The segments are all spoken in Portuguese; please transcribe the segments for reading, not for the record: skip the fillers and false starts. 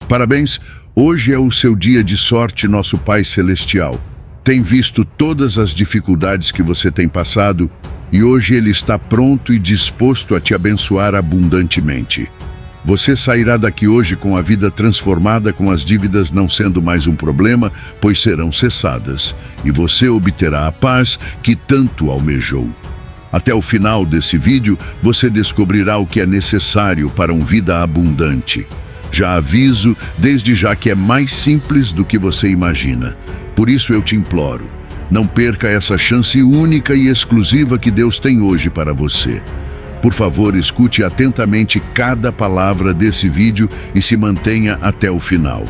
Parabéns! Hoje é o seu dia de sorte, nosso Pai Celestial. Tem visto todas as dificuldades que você tem passado e hoje Ele está pronto e disposto a te abençoar abundantemente. Você sairá daqui hoje com a vida transformada, com as dívidas não sendo mais um problema, pois serão cessadas, e você obterá a paz que tanto almejou. Até o final desse vídeo, você descobrirá o que é necessário para uma vida abundante. Já aviso desde já que é mais simples do que você imagina. Por isso eu te imploro, não perca essa chance única e exclusiva que Deus tem hoje para você. Por favor, escute atentamente cada palavra desse vídeo e se mantenha até o final.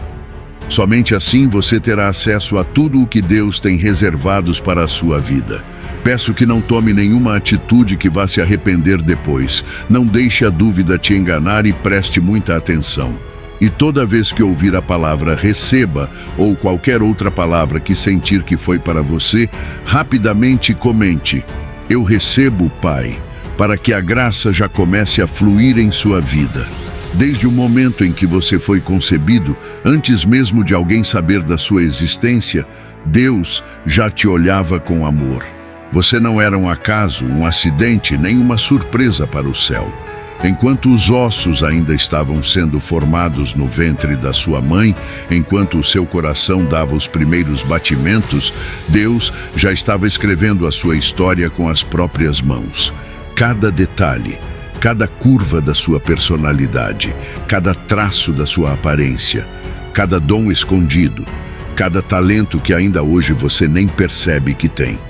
Somente assim você terá acesso a tudo o que Deus tem reservados para a sua vida. Peço que não tome nenhuma atitude que vá se arrepender depois. Não deixe a dúvida te enganar e preste muita atenção. E toda vez que ouvir a palavra receba ou qualquer outra palavra que sentir que foi para você, rapidamente comente: eu recebo, Pai, para que a graça já comece a fluir em sua vida. Desde o momento em que você foi concebido, antes mesmo de alguém saber da sua existência, Deus já te olhava com amor. Você não era um acaso, um acidente, nem uma surpresa para o céu. Enquanto os ossos ainda estavam sendo formados no ventre da sua mãe, enquanto o seu coração dava os primeiros batimentos, Deus já estava escrevendo a sua história com as próprias mãos. Cada detalhe, cada curva da sua personalidade, cada traço da sua aparência, cada dom escondido, cada talento que ainda hoje você nem percebe que tem.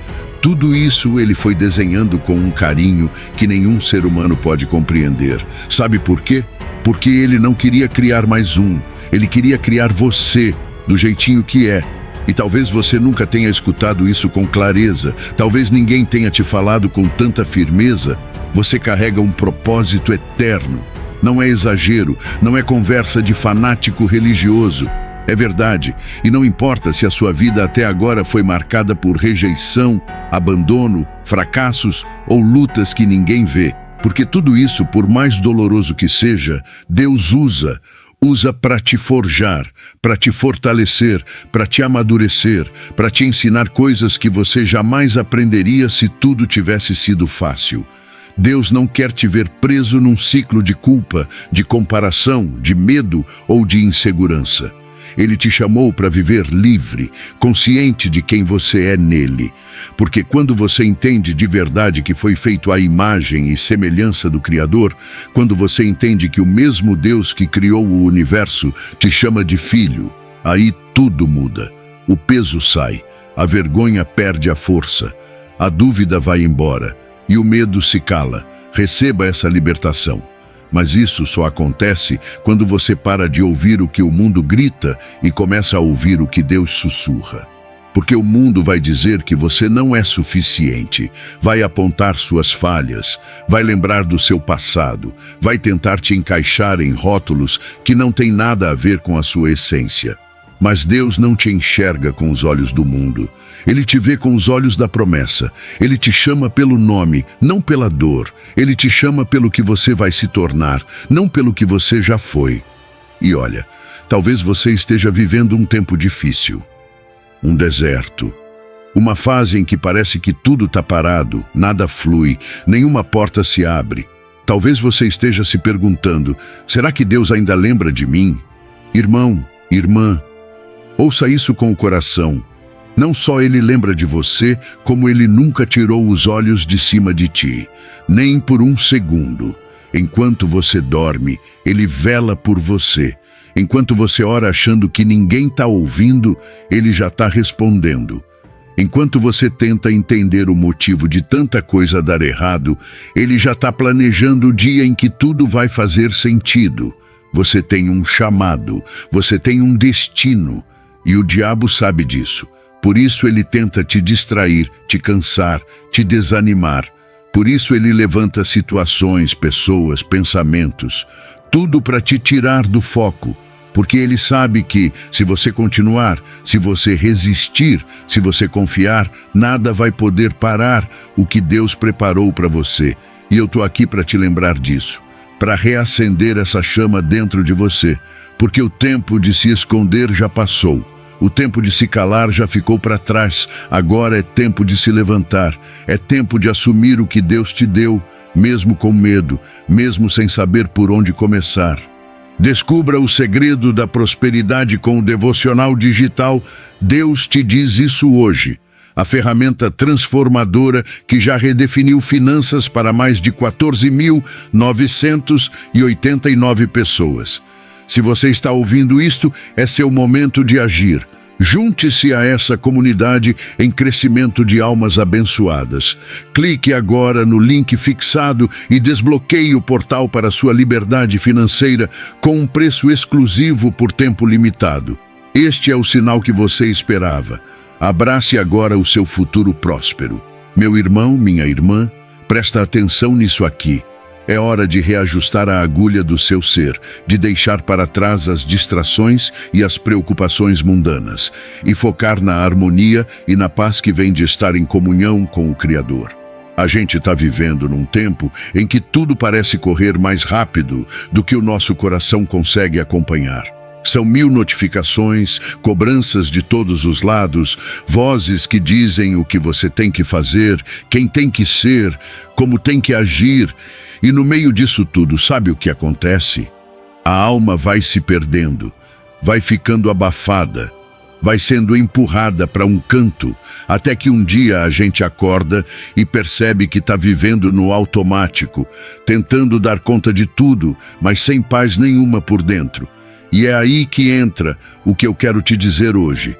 Tudo isso Ele foi desenhando com um carinho que nenhum ser humano pode compreender. Sabe por quê? Porque Ele não queria criar mais um. Ele queria criar você do jeitinho que é. E talvez você nunca tenha escutado isso com clareza. Talvez ninguém tenha te falado com tanta firmeza. Você carrega um propósito eterno. Não é exagero, não é conversa de fanático religioso. É verdade, e não importa se a sua vida até agora foi marcada por rejeição, abandono, fracassos ou lutas que ninguém vê. Porque tudo isso, por mais doloroso que seja, Deus usa para te forjar, para te fortalecer, para te amadurecer, para te ensinar coisas que você jamais aprenderia se tudo tivesse sido fácil. Deus não quer te ver preso num ciclo de culpa, de comparação, de medo ou de insegurança. Ele te chamou para viver livre, consciente de quem você é nele. Porque quando você entende de verdade que foi feito à imagem e semelhança do Criador, quando você entende que o mesmo Deus que criou o universo te chama de filho, aí tudo muda. O peso sai, a vergonha perde a força, a dúvida vai embora e o medo se cala. Receba essa libertação. Mas isso só acontece quando você para de ouvir o que o mundo grita e começa a ouvir o que Deus sussurra. Porque o mundo vai dizer que você não é suficiente, vai apontar suas falhas, vai lembrar do seu passado, vai tentar te encaixar em rótulos que não têm nada a ver com a sua essência. Mas Deus não te enxerga com os olhos do mundo. Ele te vê com os olhos da promessa. Ele te chama pelo nome, não pela dor. Ele te chama pelo que você vai se tornar, não pelo que você já foi. E olha, talvez você esteja vivendo um tempo difícil. Um deserto. Uma fase em que parece que tudo está parado, nada flui, nenhuma porta se abre. Talvez você esteja se perguntando, será que Deus ainda lembra de mim? Irmão, irmã, ouça isso com o coração. Não só Ele lembra de você, como Ele nunca tirou os olhos de cima de ti, nem por um segundo. Enquanto você dorme, Ele vela por você. Enquanto você ora achando que ninguém está ouvindo, Ele já está respondendo. Enquanto você tenta entender o motivo de tanta coisa dar errado, Ele já está planejando o dia em que tudo vai fazer sentido. Você tem um chamado, você tem um destino, e o diabo sabe disso. Por isso ele tenta te distrair, te cansar, te desanimar. Por isso ele levanta situações, pessoas, pensamentos, tudo para te tirar do foco. Porque ele sabe que, se você continuar, se você resistir, se você confiar, nada vai poder parar o que Deus preparou para você. E eu estou aqui para te lembrar disso, para reacender essa chama dentro de você. porque o tempo de se esconder já passou. O tempo de se calar já ficou para trás. Agora é tempo de se levantar. É tempo de assumir o que Deus te deu, mesmo com medo, mesmo sem saber por onde começar. Descubra o segredo da prosperidade com o Devocional Digital Deus Te Diz Isso Hoje, a ferramenta transformadora que já redefiniu finanças para mais de 14.989 pessoas. Se você está ouvindo isto, é seu momento de agir. Junte-se a essa comunidade em crescimento de almas abençoadas. Clique agora no link fixado e desbloqueie o portal para sua liberdade financeira com um preço exclusivo por tempo limitado. Este é o sinal que você esperava. Abrace agora o seu futuro próspero. Meu irmão, minha irmã, presta atenção nisso aqui. É hora de reajustar a agulha do seu ser, de deixar para trás as distrações e as preocupações mundanas, e focar na harmonia e na paz que vem de estar em comunhão com o Criador. A gente está vivendo num tempo em que tudo parece correr mais rápido do que o nosso coração consegue acompanhar. São 1000 notificações, cobranças de todos os lados, vozes que dizem o que você tem que fazer, quem tem que ser, como tem que agir. E no meio disso tudo, sabe o que acontece? A alma vai se perdendo, vai ficando abafada, vai sendo empurrada para um canto, até que um dia a gente acorda e percebe que está vivendo no automático, tentando dar conta de tudo, mas sem paz nenhuma por dentro. E é aí que entra o que eu quero te dizer hoje.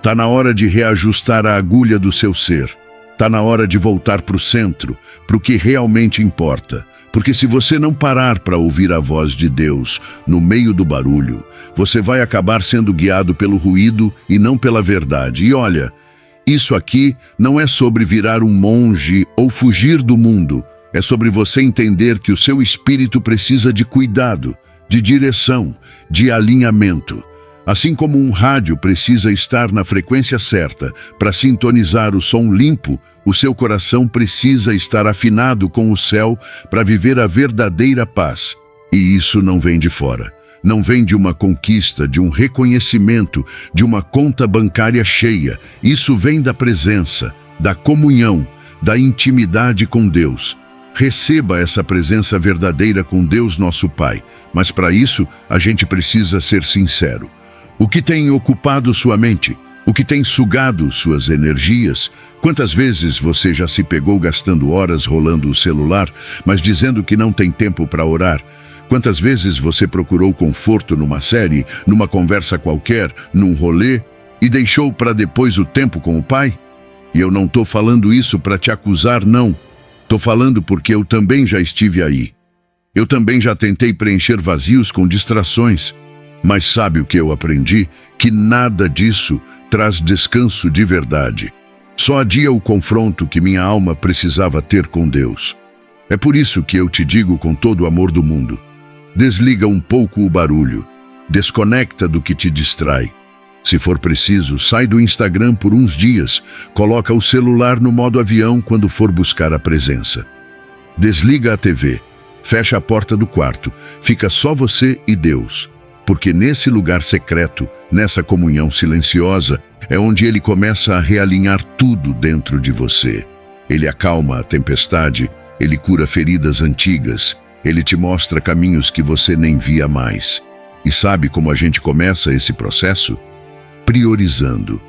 Tá na hora de reajustar a agulha do seu ser. Tá na hora de voltar para o centro, para o que realmente importa. Porque se você não parar para ouvir a voz de Deus no meio do barulho, você vai acabar sendo guiado pelo ruído e não pela verdade. E olha, isso aqui não é sobre virar um monge ou fugir do mundo. É sobre você entender que o seu espírito precisa de cuidado, de direção, de alinhamento. Assim como um rádio precisa estar na frequência certa para sintonizar o som limpo, o seu coração precisa estar afinado com o céu para viver a verdadeira paz. E isso não vem de fora. Não vem de uma conquista, de um reconhecimento, de uma conta bancária cheia. Isso vem da presença, da comunhão, da intimidade com Deus. Receba essa presença verdadeira com Deus nosso Pai. Mas para isso, a gente precisa ser sincero. O que tem ocupado sua mente? O que tem sugado suas energias? Quantas vezes você já se pegou gastando horas rolando o celular, mas dizendo que não tem tempo para orar? Quantas vezes você procurou conforto numa série, numa conversa qualquer, num rolê, e deixou para depois o tempo com o Pai? E eu não estou falando isso para te acusar, não. Estou falando porque eu também já estive aí. Eu também já tentei preencher vazios com distrações. Mas sabe o que eu aprendi? Que nada disso traz descanso de verdade. Só adia o confronto que minha alma precisava ter com Deus. É por isso que eu te digo com todo o amor do mundo: desliga um pouco o barulho, desconecta do que te distrai. Se for preciso, sai do Instagram por uns dias, coloca o celular no modo avião quando for buscar a presença. Desliga a TV, fecha a porta do quarto, fica só você e Deus. Porque nesse lugar secreto, nessa comunhão silenciosa, é onde Ele começa a realinhar tudo dentro de você. Ele acalma a tempestade, Ele cura feridas antigas, Ele te mostra caminhos que você nem via mais. E sabe como a gente começa esse processo? Priorizando.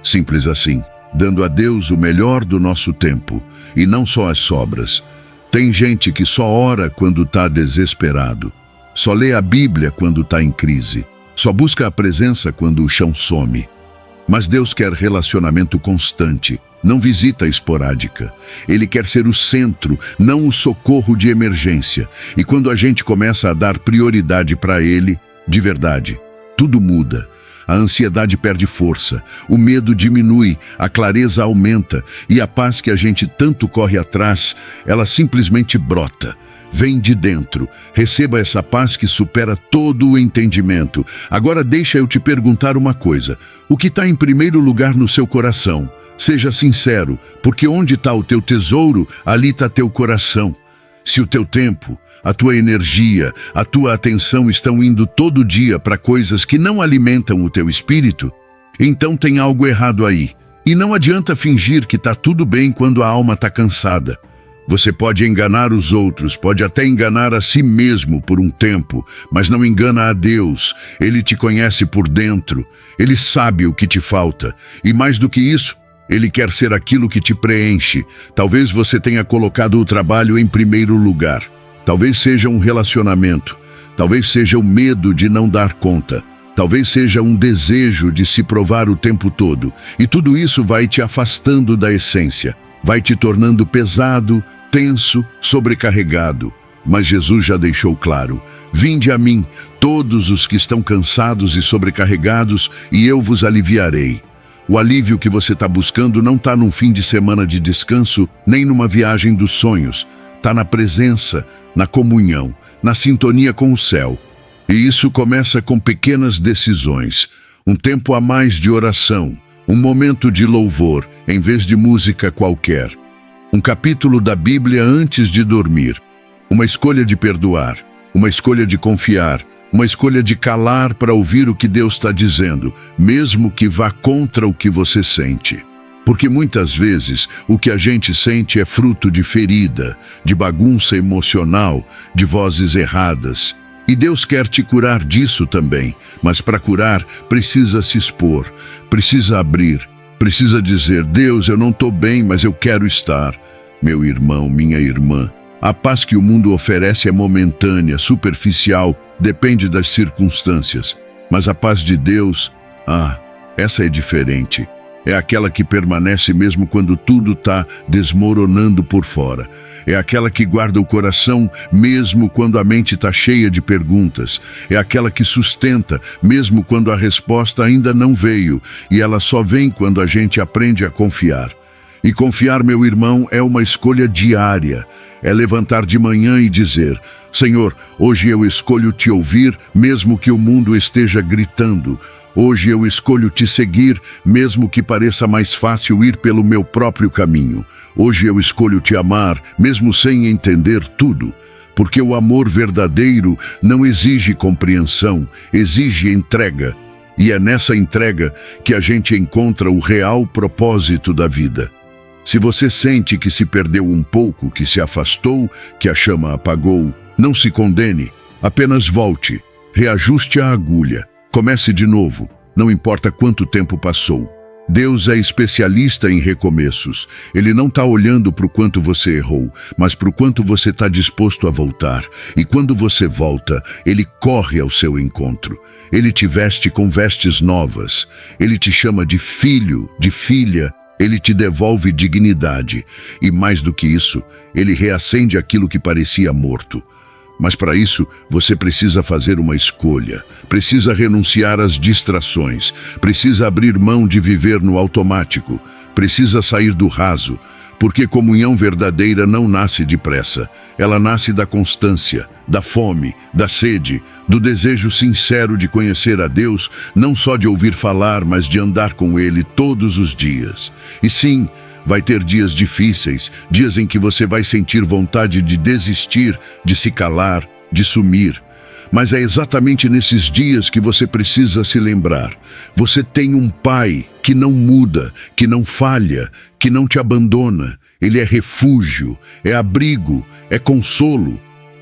Simples assim, dando a Deus o melhor do nosso tempo, e não só as sobras. Tem gente que só ora quando está desesperado. Só lê a Bíblia quando está em crise. Só busca a presença quando o chão some. Mas Deus quer relacionamento constante, não visita esporádica. Ele quer ser o centro, não o socorro de emergência. E quando a gente começa a dar prioridade para Ele, de verdade, tudo muda. A ansiedade perde força, o medo diminui, a clareza aumenta e a paz que a gente tanto corre atrás, ela simplesmente brota. Vem de dentro. Receba essa paz que supera todo o entendimento. Agora deixa eu te perguntar uma coisa. O que está em primeiro lugar no seu coração? Seja sincero, porque onde está o teu tesouro, ali está teu coração. Se o teu tempo, a tua energia, a tua atenção estão indo todo dia para coisas que não alimentam o teu espírito, então tem algo errado aí. E não adianta fingir que está tudo bem quando a alma está cansada. Você pode enganar os outros, pode até enganar a si mesmo por um tempo, mas não engana a Deus. Ele te conhece por dentro, Ele sabe o que te falta. E mais do que isso, Ele quer ser aquilo que te preenche. Talvez você tenha colocado o trabalho em primeiro lugar. Talvez seja um relacionamento. Talvez seja o medo de não dar conta. Talvez seja um desejo de se provar o tempo todo. E tudo isso vai te afastando da essência. Vai te tornando pesado, tenso, sobrecarregado. Mas Jesus já deixou claro: vinde a mim, todos os que estão cansados e sobrecarregados, e eu vos aliviarei. O alívio que você está buscando não está num fim de semana de descanso, nem numa viagem dos sonhos. Está na presença, na comunhão, na sintonia com o céu. E isso começa com pequenas decisões, um tempo a mais de oração, um momento de louvor, em vez de música qualquer. Um capítulo da Bíblia antes de dormir. Uma escolha de perdoar, uma escolha de confiar, uma escolha de calar para ouvir o que Deus está dizendo, mesmo que vá contra o que você sente. Porque muitas vezes o que a gente sente é fruto de ferida, de bagunça emocional, de vozes erradas. E Deus quer te curar disso também, mas para curar precisa se expor, precisa abrir, precisa dizer: Deus, eu não estou bem, mas eu quero estar. Meu irmão, minha irmã, a paz que o mundo oferece é momentânea, superficial, depende das circunstâncias. Mas a paz de Deus, essa é diferente. É aquela que permanece mesmo quando tudo está desmoronando por fora. É aquela que guarda o coração mesmo quando a mente está cheia de perguntas. É aquela que sustenta mesmo quando a resposta ainda não veio. E ela só vem quando a gente aprende a confiar. E confiar, meu irmão, é uma escolha diária. É levantar de manhã e dizer: Senhor, hoje eu escolho te ouvir mesmo que o mundo esteja gritando. Hoje eu escolho te seguir, mesmo que pareça mais fácil ir pelo meu próprio caminho. Hoje eu escolho te amar, mesmo sem entender tudo. Porque o amor verdadeiro não exige compreensão, exige entrega. E é nessa entrega que a gente encontra o real propósito da vida. Se você sente que se perdeu um pouco, que se afastou, que a chama apagou, não se condene, apenas volte, reajuste a agulha. Comece de novo, não importa quanto tempo passou. Deus é especialista em recomeços. Ele não está olhando para o quanto você errou, mas para o quanto você está disposto a voltar. E quando você volta, Ele corre ao seu encontro. Ele te veste com vestes novas. Ele te chama de filho, de filha. Ele te devolve dignidade. E mais do que isso, Ele reacende aquilo que parecia morto. Mas para isso, você precisa fazer uma escolha, precisa renunciar às distrações, precisa abrir mão de viver no automático, precisa sair do raso, porque comunhão verdadeira não nasce depressa, ela nasce da constância, da fome, da sede, do desejo sincero de conhecer a Deus, não só de ouvir falar, mas de andar com Ele todos os dias. E sim, vai ter dias difíceis, dias em que você vai sentir vontade de desistir, de se calar, de sumir. Mas é exatamente nesses dias que você precisa se lembrar. Você tem um Pai que não muda, que não falha, que não te abandona. Ele é refúgio, é abrigo, é consolo.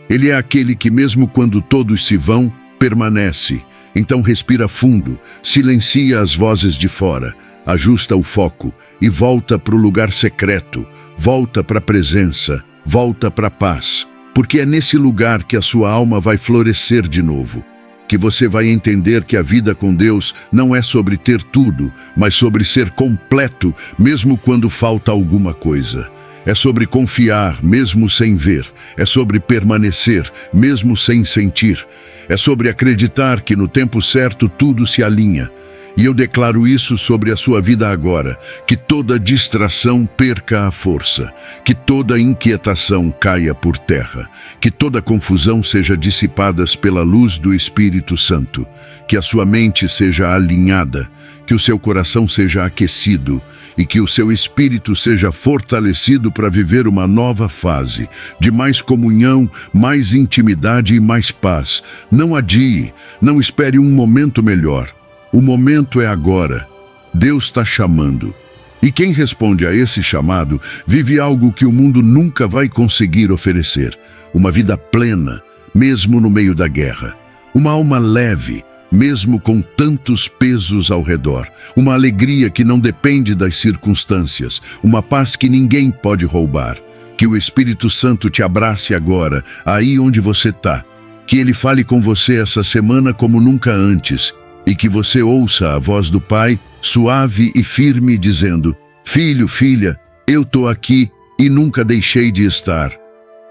Ele é aquele que mesmo quando todos se vão, permanece. Então respira fundo, silencia as vozes de fora, ajusta o foco e volta para o lugar secreto, volta para a presença, volta para a paz. Porque é nesse lugar que a sua alma vai florescer de novo, que você vai entender que a vida com Deus não é sobre ter tudo, mas sobre ser completo, mesmo quando falta alguma coisa. É sobre confiar, mesmo sem ver. É sobre permanecer, mesmo sem sentir. É sobre acreditar que no tempo certo tudo se alinha. E eu declaro isso sobre a sua vida agora, que toda distração perca a força, que toda inquietação caia por terra, que toda confusão seja dissipada pela luz do Espírito Santo, que a sua mente seja alinhada, que o seu coração seja aquecido e que o seu espírito seja fortalecido para viver uma nova fase, de mais comunhão, mais intimidade e mais paz. Não adie, não espere um momento melhor. O momento é agora. Deus está chamando. E quem responde a esse chamado vive algo que o mundo nunca vai conseguir oferecer. Uma vida plena, mesmo no meio da guerra. Uma alma leve, mesmo com tantos pesos ao redor. Uma alegria que não depende das circunstâncias. Uma paz que ninguém pode roubar. Que o Espírito Santo te abrace agora, aí onde você está. Que Ele fale com você essa semana como nunca antes. E que você ouça a voz do Pai, suave e firme, dizendo: Filho, filha, eu estou aqui e nunca deixei de estar.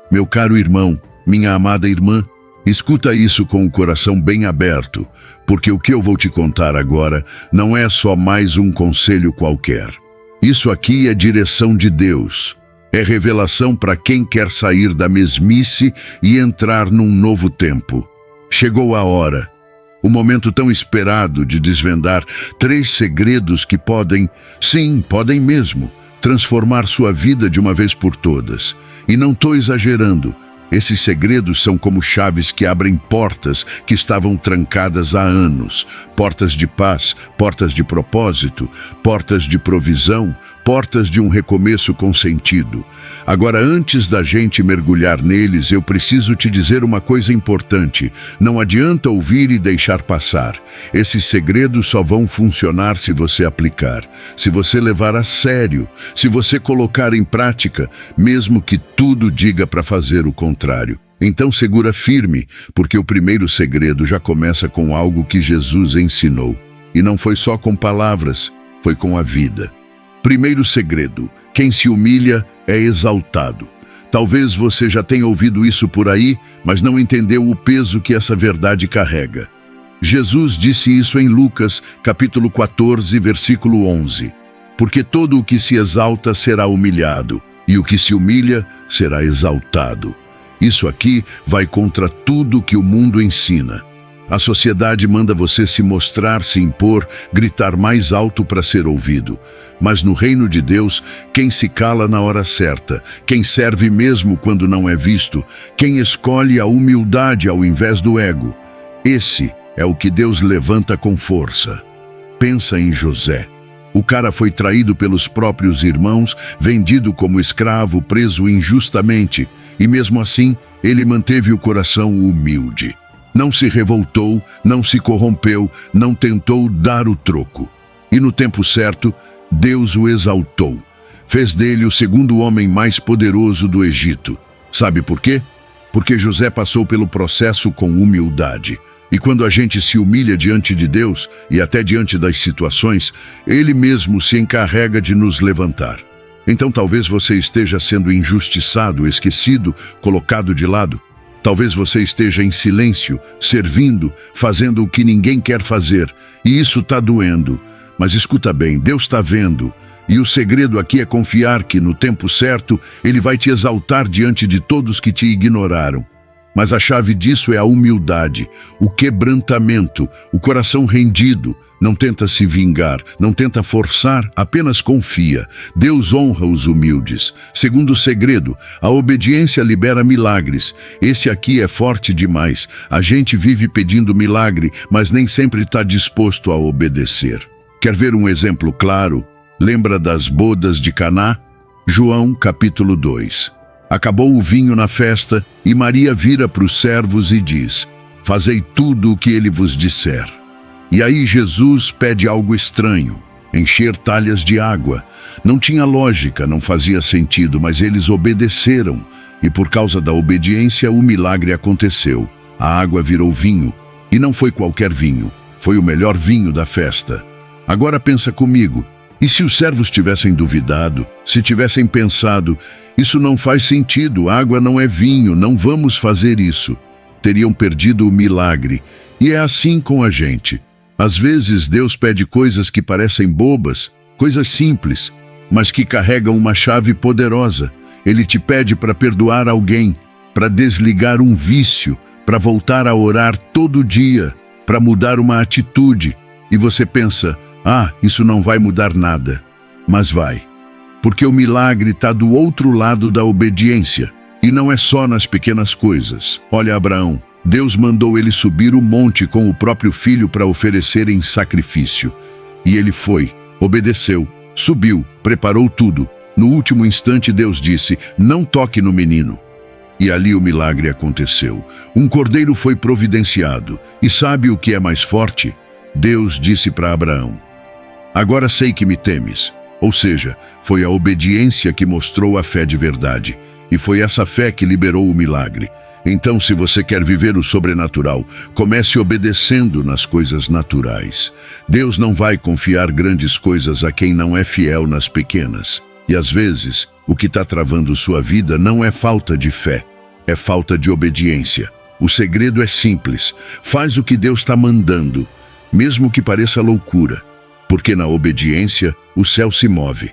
Meu caro irmão, minha amada irmã, escuta isso com o coração bem aberto, porque o que eu vou te contar agora não é só mais um conselho qualquer. Isso aqui é direção de Deus. É revelação para quem quer sair da mesmice e entrar num novo tempo. Chegou a hora. O momento tão esperado de desvendar 3 segredos que podem, sim, podem mesmo, transformar sua vida de uma vez por todas. E não estou exagerando. Esses segredos são como chaves que abrem portas que estavam trancadas há anos. Portas de paz, portas de propósito, portas de provisão, portas de um recomeço com sentido. Agora, antes da gente mergulhar neles, eu preciso te dizer uma coisa importante. Não adianta ouvir e deixar passar. Esses segredos só vão funcionar se você aplicar, se você levar a sério, se você colocar em prática, mesmo que tudo diga para fazer o contrário. Então segura firme, porque o primeiro segredo já começa com algo que Jesus ensinou. E não foi só com palavras, foi com a vida. Primeiro segredo: quem se humilha é exaltado. Talvez você já tenha ouvido isso por aí, mas não entendeu o peso que essa verdade carrega. Jesus disse isso em Lucas, capítulo 14, versículo 11. Porque todo o que se exalta será humilhado, e o que se humilha será exaltado. Isso aqui vai contra tudo que o mundo ensina. A sociedade manda você se mostrar, se impor, gritar mais alto para ser ouvido. Mas no reino de Deus, quem se cala na hora certa, quem serve mesmo quando não é visto, quem escolhe a humildade ao invés do ego, esse é o que Deus levanta com força. Pensa em José. O cara foi traído pelos próprios irmãos, vendido como escravo, preso injustamente, e mesmo assim, ele manteve o coração humilde. Não se revoltou, não se corrompeu, não tentou dar o troco. E no tempo certo, Deus o exaltou. Fez dele o segundo homem mais poderoso do Egito. Sabe por quê? Porque José passou pelo processo com humildade. E quando a gente se humilha diante de Deus, e até diante das situações, Ele mesmo se encarrega de nos levantar. Então talvez você esteja sendo injustiçado, esquecido, colocado de lado. Talvez você esteja em silêncio, servindo, fazendo o que ninguém quer fazer. E isso está doendo. Mas escuta bem, Deus está vendo. E o segredo aqui é confiar que, no tempo certo, Ele vai te exaltar diante de todos que te ignoraram. Mas a chave disso é a humildade, o quebrantamento, o coração rendido. Não tenta se vingar, não tenta forçar, apenas confia. Deus honra os humildes. Segundo segredo, a obediência libera milagres. Esse aqui é forte demais. A gente vive pedindo milagre, mas nem sempre está disposto a obedecer. Quer ver um exemplo claro? Lembra das bodas de Caná? João, capítulo 2. Acabou o vinho na festa e Maria vira para os servos e diz: Fazei tudo o que ele vos disser. E aí Jesus pede algo estranho, encher talhas de água. Não tinha lógica, não fazia sentido, mas eles obedeceram. E por causa da obediência, o milagre aconteceu. A água virou vinho. E não foi qualquer vinho, foi o melhor vinho da festa. Agora pensa comigo, e se os servos tivessem duvidado, se tivessem pensado, isso não faz sentido, água não é vinho, não vamos fazer isso. Teriam perdido o milagre. E é assim com a gente. Às vezes Deus pede coisas que parecem bobas, coisas simples, mas que carregam uma chave poderosa. Ele te pede para perdoar alguém, para desligar um vício, para voltar a orar todo dia, para mudar uma atitude. E você pensa, isso não vai mudar nada. Mas vai, porque o milagre está do outro lado da obediência. E não é só nas pequenas coisas. Olha Abraão, Deus mandou ele subir o monte com o próprio filho para oferecer em sacrifício. E ele foi, obedeceu, subiu, preparou tudo. No último instante Deus disse, não toque no menino. E ali o milagre aconteceu. Um cordeiro foi providenciado. E sabe o que é mais forte? Deus disse para Abraão, agora sei que me temes. Ou seja, foi a obediência que mostrou a fé de verdade. E foi essa fé que liberou o milagre. Então, se você quer viver o sobrenatural, comece obedecendo nas coisas naturais. Deus não vai confiar grandes coisas a quem não é fiel nas pequenas. E às vezes, o que está travando sua vida não é falta de fé, é falta de obediência. O segredo é simples. Faz o que Deus está mandando, mesmo que pareça loucura, porque na obediência o céu se move.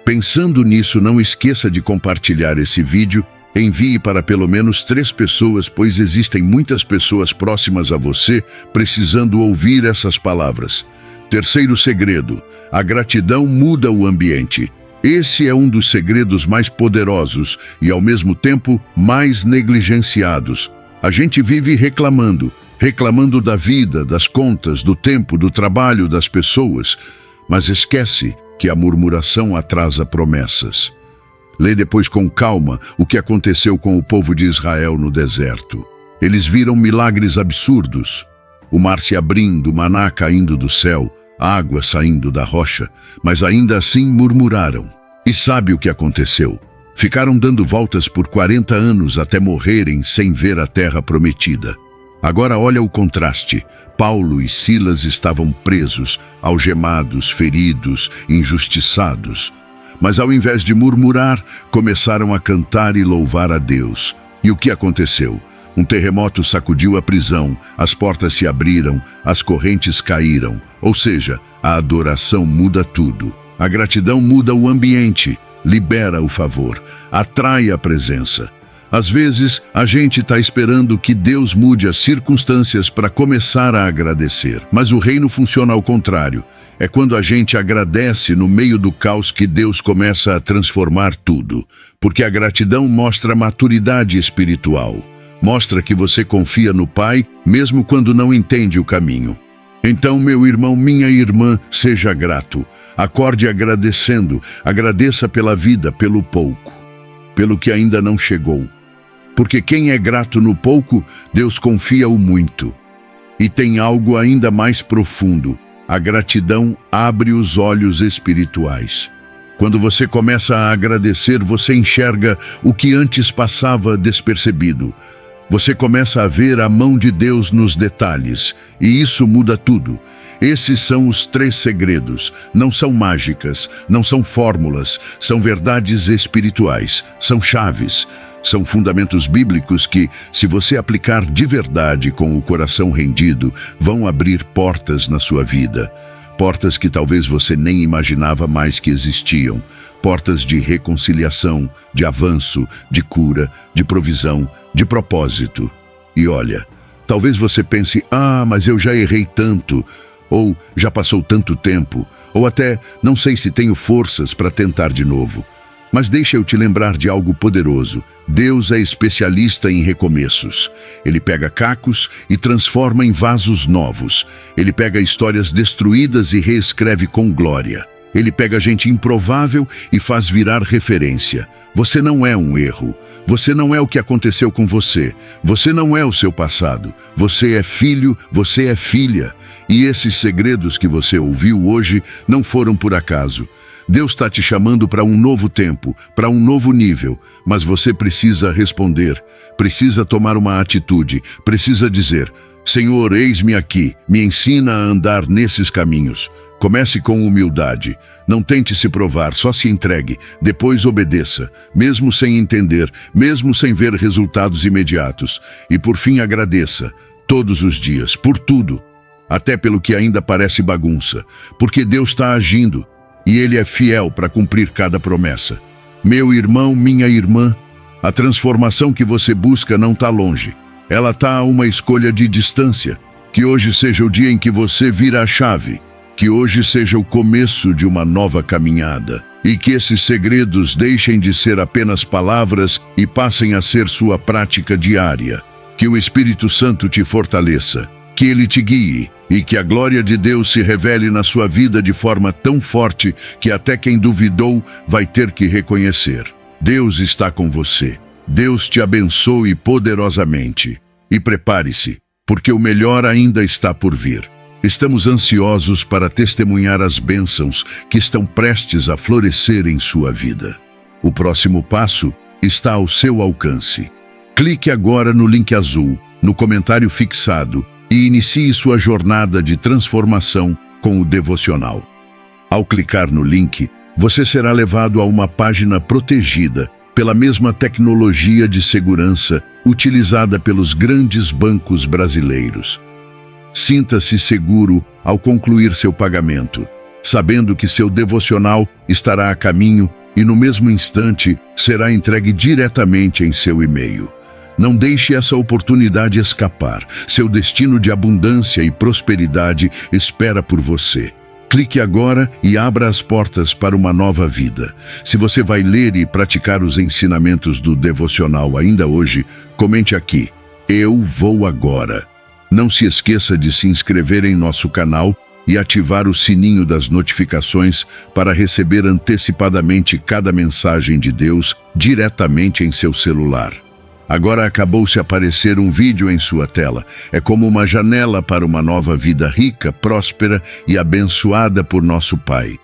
Pensando nisso, não esqueça de compartilhar esse vídeo. Envie para pelo menos 3 pessoas, pois existem muitas pessoas próximas a você precisando ouvir essas palavras. Terceiro segredo: a gratidão muda o ambiente. Esse é um dos segredos mais poderosos e, ao mesmo tempo, mais negligenciados. A gente vive reclamando da vida, das contas, do tempo, do trabalho, das pessoas, mas esquece que a murmuração atrasa promessas. Lê depois com calma o que aconteceu com o povo de Israel no deserto. Eles viram milagres absurdos. O mar se abrindo, maná caindo do céu, água saindo da rocha, mas ainda assim murmuraram. E sabe o que aconteceu? Ficaram dando voltas por 40 anos até morrerem sem ver a terra prometida. Agora olha o contraste. Paulo e Silas estavam presos, algemados, feridos, injustiçados. Mas ao invés de murmurar, começaram a cantar e louvar a Deus. E o que aconteceu? Um terremoto sacudiu a prisão, as portas se abriram, as correntes caíram. Ou seja, a adoração muda tudo. A gratidão muda o ambiente, libera o favor, atrai a presença. Às vezes, a gente está esperando que Deus mude as circunstâncias para começar a agradecer. Mas o reino funciona ao contrário. É quando a gente agradece no meio do caos que Deus começa a transformar tudo. Porque a gratidão mostra maturidade espiritual. Mostra que você confia no Pai, mesmo quando não entende o caminho. Então, meu irmão, minha irmã, seja grato. Acorde agradecendo. Agradeça pela vida, pelo pouco, pelo que ainda não chegou. Porque quem é grato no pouco, Deus confia o muito. E tem algo ainda mais profundo. A gratidão abre os olhos espirituais. Quando você começa a agradecer, você enxerga o que antes passava despercebido. Você começa a ver a mão de Deus nos detalhes, e isso muda tudo. Esses são os 3 segredos. Não são mágicas, não são fórmulas, são verdades espirituais, são chaves. São fundamentos bíblicos que, se você aplicar de verdade com o coração rendido, vão abrir portas na sua vida. Portas que talvez você nem imaginava mais que existiam. Portas de reconciliação, de avanço, de cura, de provisão, de propósito. E olha, talvez você pense, mas eu já errei tanto, ou já passou tanto tempo, ou até não sei se tenho forças para tentar de novo. Mas deixa eu te lembrar de algo poderoso. Deus é especialista em recomeços. Ele pega cacos e transforma em vasos novos. Ele pega histórias destruídas e reescreve com glória. Ele pega gente improvável e faz virar referência. Você não é um erro. Você não é o que aconteceu com você. Você não é o seu passado. Você é filho, você é filha. E esses segredos que você ouviu hoje não foram por acaso. Deus está te chamando para um novo tempo, para um novo nível, mas você precisa responder, precisa tomar uma atitude, precisa dizer, Senhor, eis-me aqui, me ensina a andar nesses caminhos. Comece com humildade, não tente se provar, só se entregue, depois obedeça, mesmo sem entender, mesmo sem ver resultados imediatos. E por fim agradeça, todos os dias, por tudo. até pelo que ainda parece bagunça, porque Deus está agindo e Ele é fiel para cumprir cada promessa. Meu irmão, minha irmã, a transformação que você busca não está longe. Ela está a uma escolha de distância. Que hoje seja o dia em que você vira a chave. Que hoje seja o começo de uma nova caminhada. E que esses segredos deixem de ser apenas palavras e passem a ser sua prática diária. Que o Espírito Santo te fortaleça. Que Ele te guie. E que a glória de Deus se revele na sua vida de forma tão forte que até quem duvidou vai ter que reconhecer. Deus está com você. Deus te abençoe poderosamente. E prepare-se, porque o melhor ainda está por vir. Estamos ansiosos para testemunhar as bênçãos que estão prestes a florescer em sua vida. O próximo passo está ao seu alcance. Clique agora no link azul, no comentário fixado, e inicie sua jornada de transformação com o devocional. Ao clicar no link, você será levado a uma página protegida pela mesma tecnologia de segurança utilizada pelos grandes bancos brasileiros. Sinta-se seguro ao concluir seu pagamento, sabendo que seu devocional estará a caminho e no mesmo instante será entregue diretamente em seu e-mail. Não deixe essa oportunidade escapar. Seu destino de abundância e prosperidade espera por você. Clique agora e abra as portas para uma nova vida. Se você vai ler e praticar os ensinamentos do devocional ainda hoje, comente aqui: eu vou agora. Não se esqueça de se inscrever em nosso canal e ativar o sininho das notificações para receber antecipadamente cada mensagem de Deus diretamente em seu celular. Agora acabou-se aparecer um vídeo em sua tela. É como uma janela para uma nova vida rica, próspera e abençoada por nosso Pai.